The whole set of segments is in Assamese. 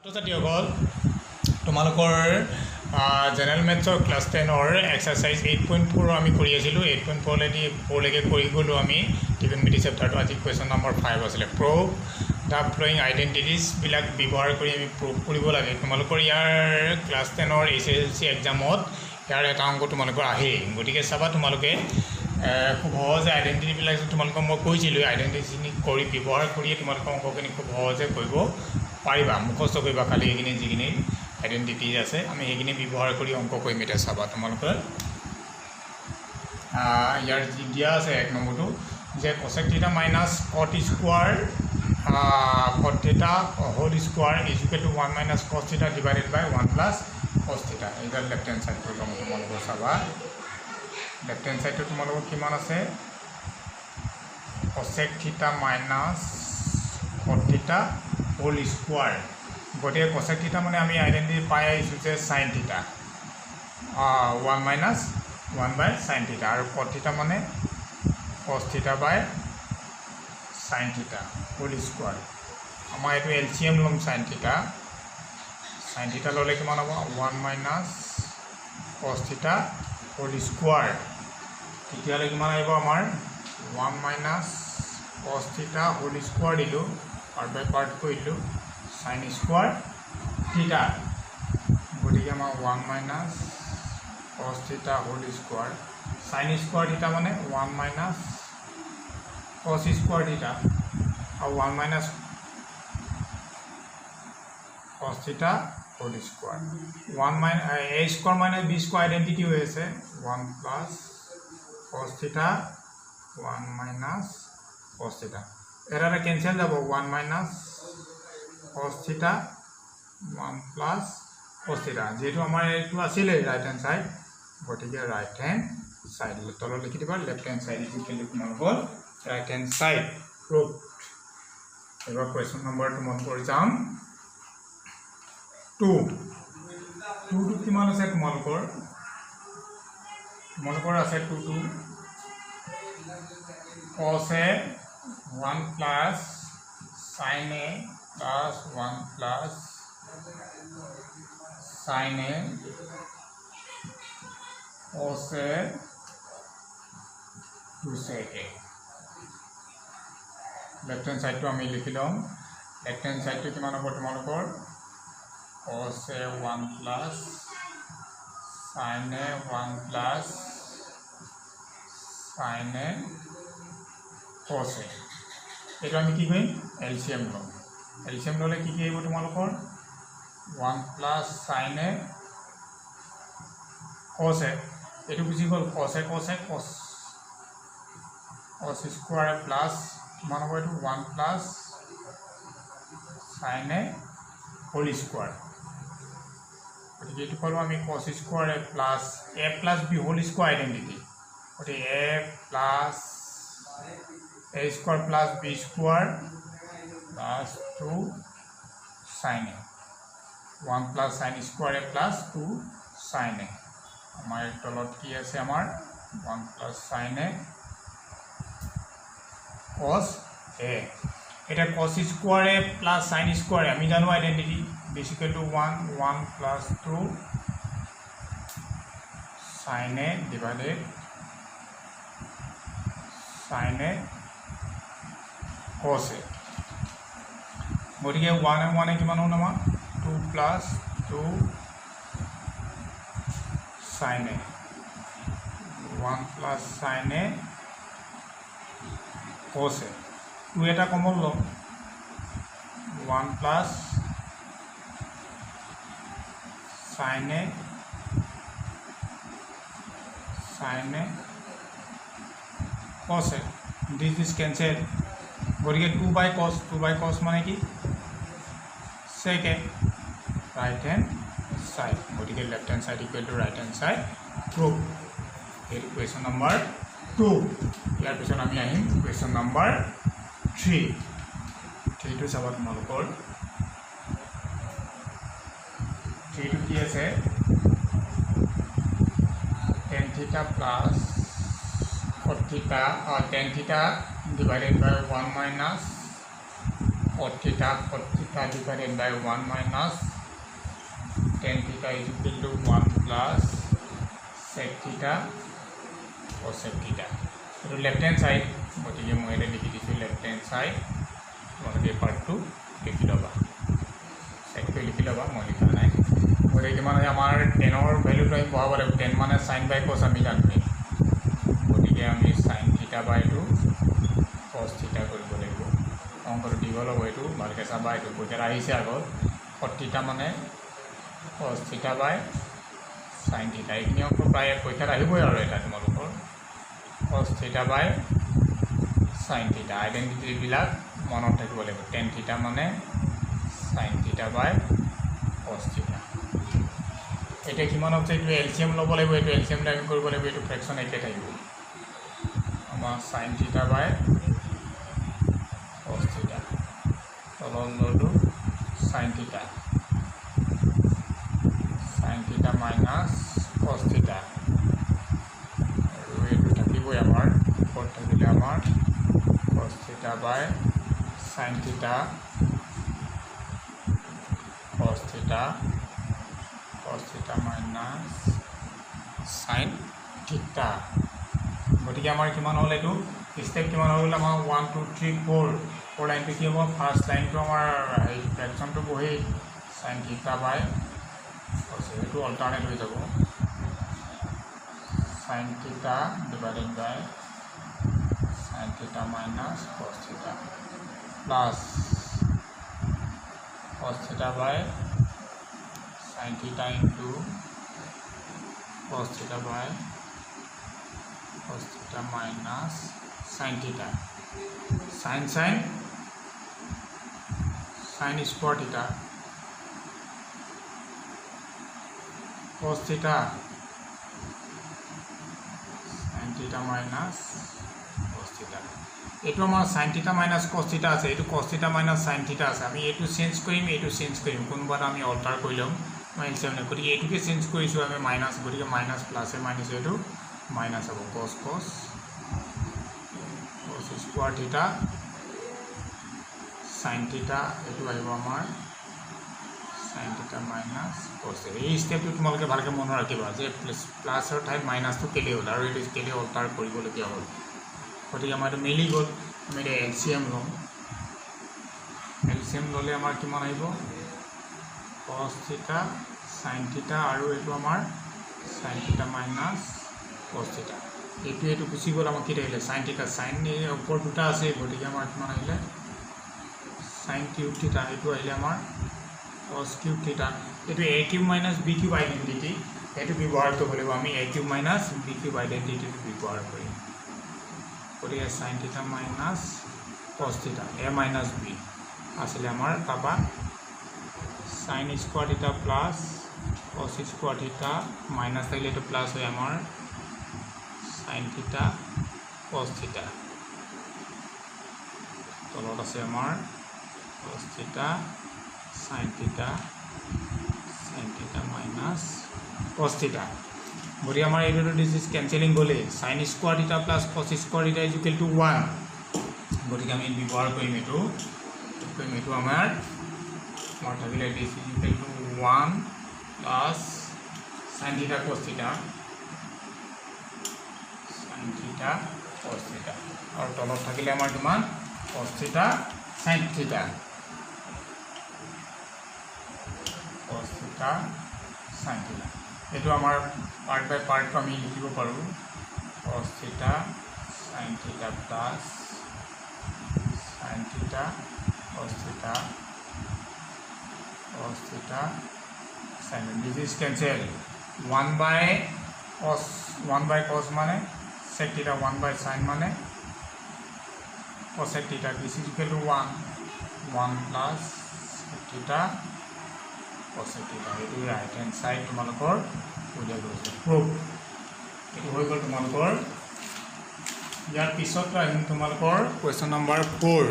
ছাত্ৰছাত্ৰীসকল তোমালোকৰ জেনেৰেল মেথছৰ ক্লাছ 10ৰ এক্সাৰচাইজ 8.4 আমি কৰি আছিলোঁ 8.4 লৈকে কৰি গ'লোঁ আমি ত্ৰিকোণমিতি চেপ্টাৰটো আজি কুৱেশ্যন নম্বৰ 5 আছিলে প্ৰুভ দ্য ফ্ল'য়িং আইডেণ্টিটিজবিলাক ব্যৱহাৰ কৰি আমি প্ৰুভ কৰিব লাগে তোমালোকৰ ইয়াৰ ক্লাছ 10ৰ H.S.L.C এক্সামত ইয়াৰ এটা অংক তোমালোকৰ আহেই গতিকে চাবা তোমালোকে খুব সহজে আইডেণ্টিটিবিলাক তোমালোকক মই কৈছিলোঁ আইডেণ্টিটিখিনি কৰি ব্যৱহাৰ কৰিয়ে তোমালোকৰ অংকখিনি খুব সহজে কৰিব পাৰিবা মুখস্থ কৰিবা খালি এইখিনি যিখিনি আইডেণ্টিটি আছে আমি সেইখিনি ব্যৱহাৰ কৰি অংক কৰিম এতিয়া চাবা তোমালোকে ইয়াৰ যি দিয়া আছে এক নম্বৰটো যে cosec θ minus cot square cot θ whole square is equal to 1 minus cos θ divided by 1 plus cos θ এইবাৰ লেফ্ট হেণ্ড ছাইডটো তোমালোকৰ চাবা লেফ্ট হেণ্ড ছাইডটো তোমালোকৰ কিমান আছে cosec θ minus cot θ whole square গতিকে cosec θ মানে আমি আইডেণ্টিটি পাই আহিছোঁ যে sin θ 1 মাইনাছ 1 বাই sin θ আৰু cot θ মানে cos θ বাই sin θ হোল স্কোৱাৰ আমাৰ এইটো LCM ল'ম sin θ ল'লে কিমান হ'ব 1 মাইনাছ cos θ হোল স্কোৱাৰ তেতিয়াহ'লে কিমান আহিব আমাৰ 1 মাইনাছ cos θ হোল স্কোৱাৰ দিলোঁ পাৰ্ট বাই পাৰ্ট কৰিলোঁ sin স্কোৱাৰ θ গতিকে আমাৰ 1 minus cos θ whole square sin square θ মানে 1 মাইনাছ cos স্কোৱাৰ θ আৰু 1 minus cos θ whole square 1 minus a square minus b square identity হৈ আছে 1 প্লাছ cos θ 1 মাইনাছ cos θ এটা কেঞ্চেল যাব 1 মাইনাছ cos θ 1 প্লাছ cos θ যেহেতু আমাৰ এইটো আছিলে ৰাইট হেণ্ড ছাইড গতিকে ৰাইট হেণ্ড ছাইড তলত লিখি দিবা left hand side equal to কিমান হ'ল ৰাইট হেণ্ড ছাইড প্ৰুভ এবাৰ কুৱেশ্যন নম্বৰটো মন কৰি যাম 2 টো কিমান আছে তোমালোকৰ আছে 2 cos a 1 plus sin a plus 1 plus sin a cos a 2 sec a left hand side to আমি লিখি লম left hand side to কিমান হ'ব তোমালোকৰ cos a 1 plus sin a 1 plus sin a cos a এইটো আমি কি কৰিম LCM ল'ম LCM ল'লে কি আহিব তোমালোকৰ 1 plus sin a cos a এইটো বুজি গ'ল cos স্কোৱাৰ প্লাছ কিমান হ'ব এইটো 1 plus sin a whole square গতিকে এইটো পালোঁ আমি cos square plus a plus b whole square identity গতিকে a plus a square plus b square plus 2 sin a 1 plus sin square a plus 2 sin a আমাৰ তলত কি আছে আমাৰ 1 plus sin a cos a এটা cos square a plus sin square আমি জানো identity vesicle two 1 plus 2 sin a divided sin a cos a গতিকে 1 কিমান হ'ল আমাৰ 2 plus 2 sin a 1 plus sin a cos a 2 এটা কমন লওঁ 1 plus sin a cos a this is cancelled গতিকে 2 by cos মানে কি sec a right hand side গতিকে left hand side equal to right hand side proof এই question number 2 ইয়াৰ পিছত আমি আহিম question number 3 এইটো চাবা তোমালোকৰ 3 টো কি আছে tan θ plus cot θ tan θ divided by 1 minus cot theta divided by 1 minus tan theta is equal to 1 plus sec theta cosec theta. So left hand side, what is your left hand side? One of the part 2 likilaba. Sec to likilaba, molikana. What is our tenor value to 10 minus sin by cos amilan. What is sin theta by 2 cos theta koribolagibo. Onkor divolo by 2 malkesa by 2. Because ahise agor cot theta mane cos theta by sin theta. Ekni onko praye poikar ahibo aru eta tomolokor cos theta by sin theta. Identity bilak monot থাকিব লাগিব tan theta মানে sin theta by cos theta. এটা কিমান হচ্ছে একটু এলসিএম লব লাগিব, এটো এলসিএম টাইম কৰিব লাগিব, এটো ফ্ৰ্যাকশন একে থাকিব আমাৰ sin theta by cos theta তলন ললো sin theta minus cos theta আৰু এটো থাকিব আমাৰ ওপৰত থাকিলে আমাৰ cos theta by sin theta cos theta minus sin theta. গতিকে আমাৰ কিমান হ'ল এটো স্টেপ কিমান হ'ল আমাৰ 1 2 3 4 লাইনটো কি হ'ব ফাৰ্স্ট লাইনটো আমাৰ এই ফ্র্যাকশনটো বহি sin theta by cos এটো অল্টারনেট হৈ যাব sin theta divided by sin theta minus cos theta plus cos theta by sin theta into cos theta by cos theta minus sin theta sin square theta cos theta sin theta minus cos theta. এটো আমাৰ sin theta minus cos theta আছে, এটো cos theta minus sin theta আছে। আমি এটো চেঞ্জ কৰিম, এটো চেঞ্জ কৰিম, কোনবাটা আমি অল্টাৰ কৰিলম মাইনাস মানে গতি এটোকে চেঞ্জ কৰিছো আমি মাইনাস, গতিকে মাইনাস প্লাসে মাইনাস এটো মাইনাস হ'ব cos স্কয়ার থিটা sin theta এটো আহিব আমাৰ sin theta minus cos theta. এই স্টেপটো তোমালোকে ভালকে মনত ৰাখিবা যে প্লাসৰ ঠাইত মাইনাসটো কেলে হ'ল আৰু এটো কেলে অল্টাৰ কৰিবলগীয়া হ'ল। গতিকে আমাৰ মিলি গ'ল, আমি এলসিএম লম, এলসিএম ললে আমাৰ কিমান আহিব cos theta sin theta আৰু এটো আমাৰ sin theta minus cos theta. এটো গুছি গ'ল আমাৰ কি থাকিলে sin theta, sin এৰ উপৰ দুটা আছে, গতিকে আমাৰ কিমান আহিলে sin cube theta, এটো আহিলে আমাৰ cos cube theta. এটো a cube minus b cube identity, এটো ব্যৱহাৰ কৰিব লাগিব আমি a cube minus b cube identity ব্যৱহাৰ কৰিম। গতিকে sin theta minus cos theta a minus b আসলে আমাৰ পাবা sin square theta plus cos square theta minus থাকিলে এটো প্লাস হয় আমাৰ sin theta cos theta, তলত আছে আমাৰ cos theta sin theta minus cos theta. গতি আমাৰ এইটো ডিজিজ ক্যান্সেলিং গলে sin square theta plus cos square theta is equal to 1. গতিকে আমি ব্যৱহাৰ কৰিম এটো আমাৰ থাকিলে this is equal to 1 plus sin theta cos theta আৰু তলত থাকিলে আমাৰ কিমান cos theta sin theta এটো আমাৰ পাৰ্ট বাই পাৰ্ট আমি লিখিব পাৰো cos theta sin theta plus sin theta cos theta sin. This is cancel 1 by cos মানে sec theta, 1 by sin মানে cosec theta. This is equal to 1 plus sec theta cosec theta. এটো রাইট হ্যান্ড সাইড তোমালোকৰ উলিয়াই গৈছে প্ৰুফ। এটো হৈ গ'ল তোমালোকৰ। ইয়াৰ পিছত আহিম তোমালোকৰ কোৱেশ্চন নম্বৰ 4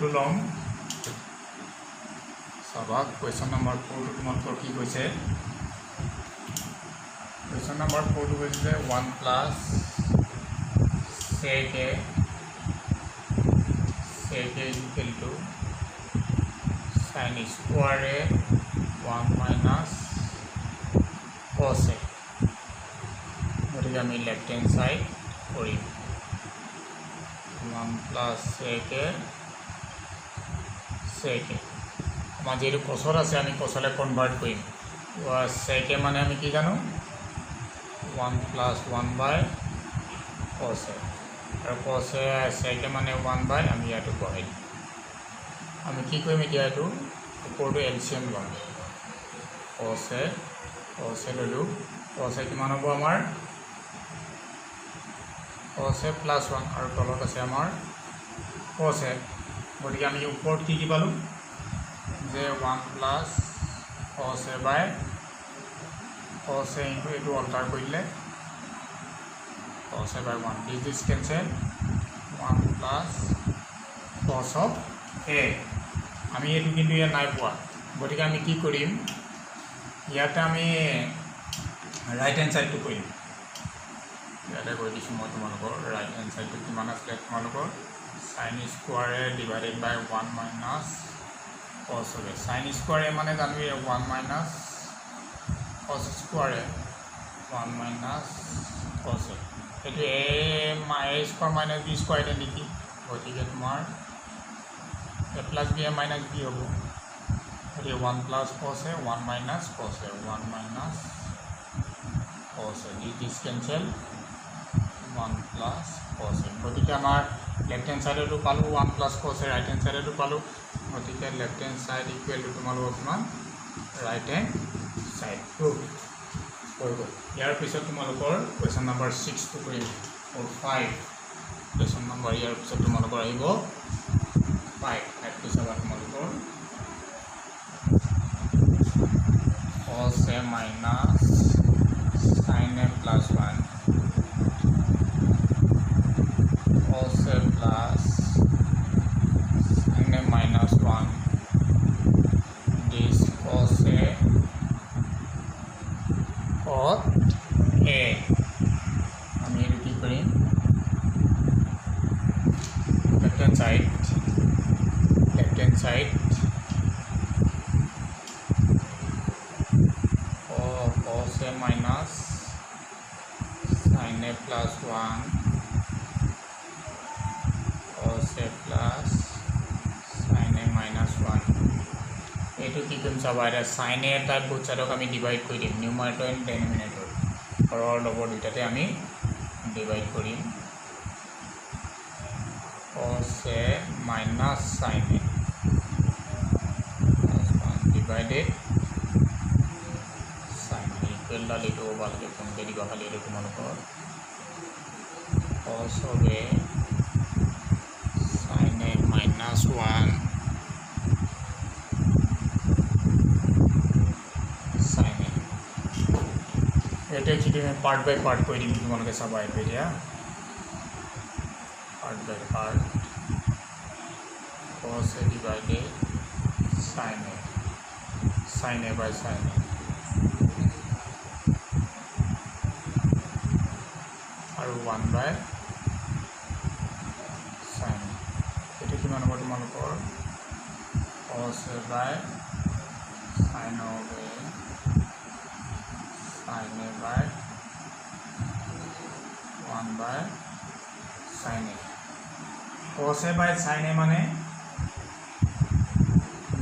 টো লম সবাক। কোৱেশ্চন নম্বৰ 4 টো তোমালোকৰ কি কৈছে, কোৱেশ্চন নম্বৰ 4 টো কৈছে 1 plus sec a is equal to sin square 1 minus cos a গতিকে আমি লেফট হ্যান্ড সাইড কৰিম 1 plus sec a আমাৰ যেহেতু কচত আছে আমি কচলে কনভাৰ্ট কৰিম sec a মানে আমি কি জানো 1 plus 1 by cos a আৰু cos a sec a মানে 1 by আমি ইয়াতো বহাই দিম আমি কি কৰিম এতিয়া এইটো ওপৰটো এলচিএম ল'ম cos a ল'লোঁ cos a কিমান হ'ব আমাৰ cos a plus 1 আৰু তলত আছে আমাৰ cos a গতিকে আমি ওপৰত কি পালোঁ যে 1 plus cos a by cos a into এইটো অল্টাৰ কৰিলে cos a by 1 this cancel 1 plus cos of a আমি এইটো কিন্তু ইয়াত নাই পোৱা গতিকে আমি কি কৰিম ইয়াতে আমি ৰাইট হ্যান্ড সাইডটো কৰিম ইয়াতে কৈ দিছোঁ মই তোমালোকৰ ৰাইট হ্যান্ড সাইডটো কিমান আছিলে তোমালোকৰ sin square divided by 1 minus cos of a sin square মানে জানো 1 minus cos square 1 minus cos a এইটো a square minus b square এটা নেকি গতিকে তোমাৰ a plus b minus b হ'ব গতিকে 1 plus cos a 1 minus cos a 1 minus cos a this cancel 1 plus cos a গতিকে আমাৰ লেফট হ্যান্ড সাইডতো পালো 1 plus cos a right hand সাইডতো পালো গতিকে left hand side equal to তোমালোকৰ কিমান ৰাইট হ্যান্ড সাইড হৈ গ'ল ইয়াৰ পিছত তোমালোকৰ কোৱেশ্চন নম্বৰ 6 টো কৰিম or 5 কোৱেশ্চন নম্বৰ ইয়াৰ পিছত তোমালোকৰ আহিব 5 এট পিছত তোমালোকৰ cos a minus sin a plus 1 cos a plus sin a minus 1 this cos a cot a আমি এটো কি কৰিম left hand side cos a minus sin a plus 1 cos a plus sin a minus 1 এইটো কি কৰিম চাবা এটা sin a টাইপ বহুত চাইডক আমি ডিভাইড কৰি দিম নিউমাৰেটৰ এণ্ড ডেনোমিনেটৰ হৰৰ লগৰ দুটাতে আমি ডিভাইড কৰিম cos a minus sin a plus 1 divided sin a equal ডাল এইটো ভালকে ফোনকে দিবা খালি এইটো তোমালোকৰ cos of a sin a minus 1 sin a এটা কি তুমি পার্ট বাই পার্ট কৰি দিম তোমালোকে চাবা এতিয়া part by part cos a divided sin a by sin a আৰু 1 by sin a এটো কিমান হ'ব তোমালোকৰ cos a by sin of a sin a by 1 by sin a cos a by sin a মানে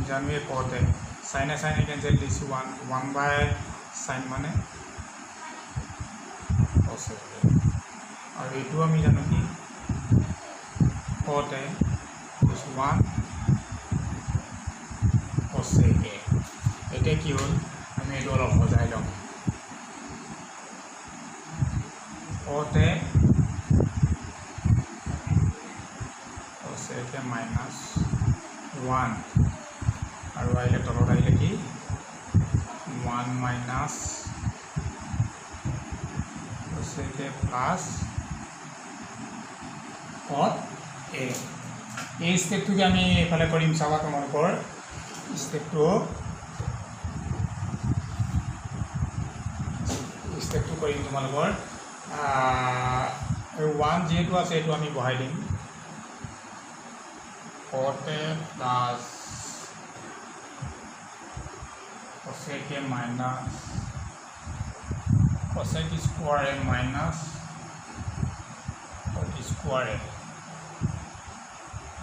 জানোৱে cos a sin a cancel this 1 by sin মানে cos a আৰু এইটো আমি জানো কি cos a this 1 cos a এটা কি হ'ল আমি এইটো অলপ বুজাই লম cos a minus 1 আৰু আহিলে তলত আহিলে কি 1 minus cos a plus cot a এই স্টেপটো আমি এফালে কৰিম চাবা তোমালোকৰ স্টেপটো কৰিম তোমালোকৰ 1 যেটো আছে এটো আমি বহাই দিম cot a plus cosec a minus cosec square a minus cot square a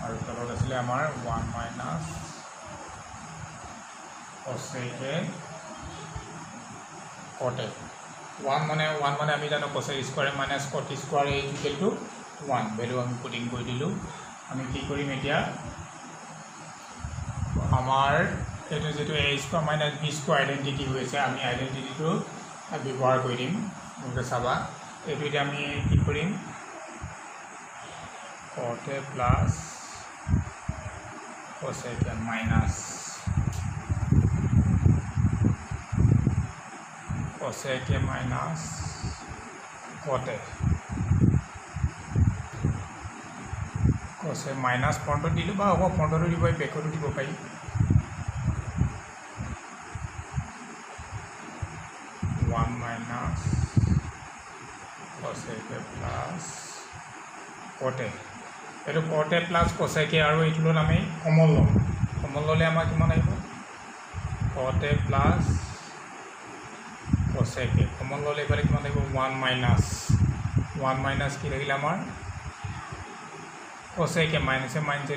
और तলত आছিলে আমাৰ 1 minus cosec a cot a 1 মানে আমি জানো cosec square a minus cot square a equal to 1 value আমি পুটিং কৰি দিলো আমি কি কৰিম এতিয়া আমাৰ এটো যেটো a square minus b square identity হৈছে আমি আইডেন্টিটিটো ব্যৱহাৰ কৰিম ওকে চাবা এটো এতিয়া আমি কি কৰিম cot a plus cosec a minus cosec a minus cot a cosec minus font দিলো বা হ'ব ফন্টটো দিব বেকটো দিব পাই 1 minus cosec a plus cot a এটো cot a plus cosec a আৰু এইটো আমি কমন ললে আমাৰ কিমান আহিব cot a plus cosec a common ললে এবাৰে কিমান আহিব 1 minus কি লাগিল আমাৰ cosec a minus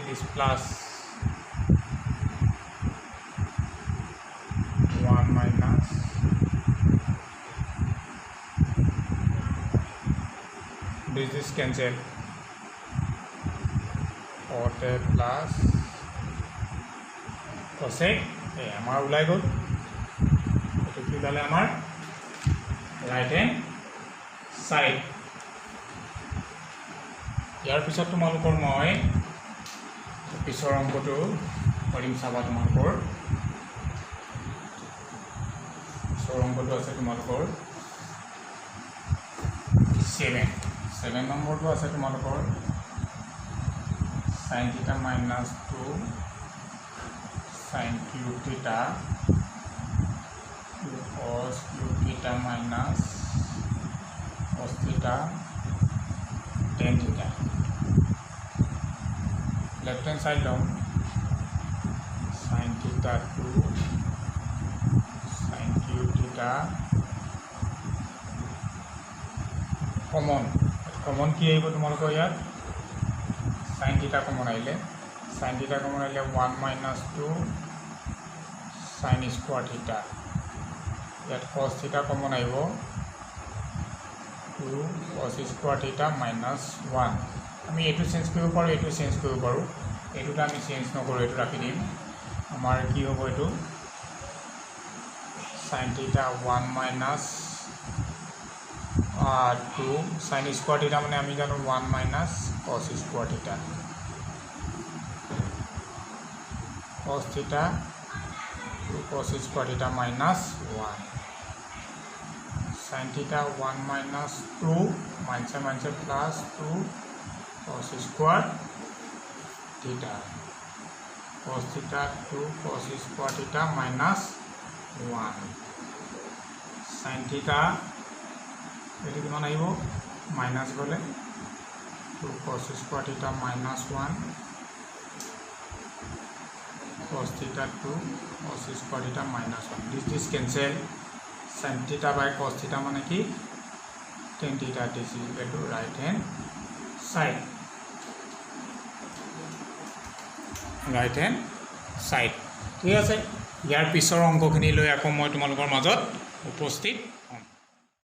this plus 1 minus this cancel cot a plus cosec a আমাৰ ওলাই গল এটো কি দালে আমাৰ ৰাইট হ্যান্ড সাইড ইয়াৰ পিছত তোমালোকৰ মই পিছৰ অংকটো কৰিম চাবা তোমালোকৰ পিছৰ অংকটো আছে তোমালোকৰ 7 নম্বৰটো আছে তোমালোকৰ sin theta minus 2 sin cube theta cos cube theta minus cos theta tan theta left hand side down sin theta 2 sin cube theta common কি আহিব তোমালোকৰ ইয়াত sin theta common আহিলে 1 minus 2 sin square theta ইয়াত cos theta common আহিব 2 cos square theta minus 1 আমি এটো চেঞ্জ কৰিব পাৰো এটোটা আমি চেঞ্জ নকৰো এটো ৰাখি দিম আমাৰ কি হ'ব এটো sin theta 1 minus 2 sin square theta মানে আমি জানো 1 minus cos square theta cos theta 2 cos square theta minus 1 sin theta 1 minus 2 minus plus 2 cos square theta cos theta 2 cos square theta minus 1 sin theta এটো কিমান আহিব মাইনাস গলে 2 cos square theta minus 1 cos theta 2 cos square theta minus 1 this cancel sin theta by cos theta মানে কি tan theta this is equal to right hand side ঠিক আছে ইয়াৰ পিছৰ অংকখিনি লৈ আকৌ মই তোমালোকৰ মাজত উপস্থিত হ'ম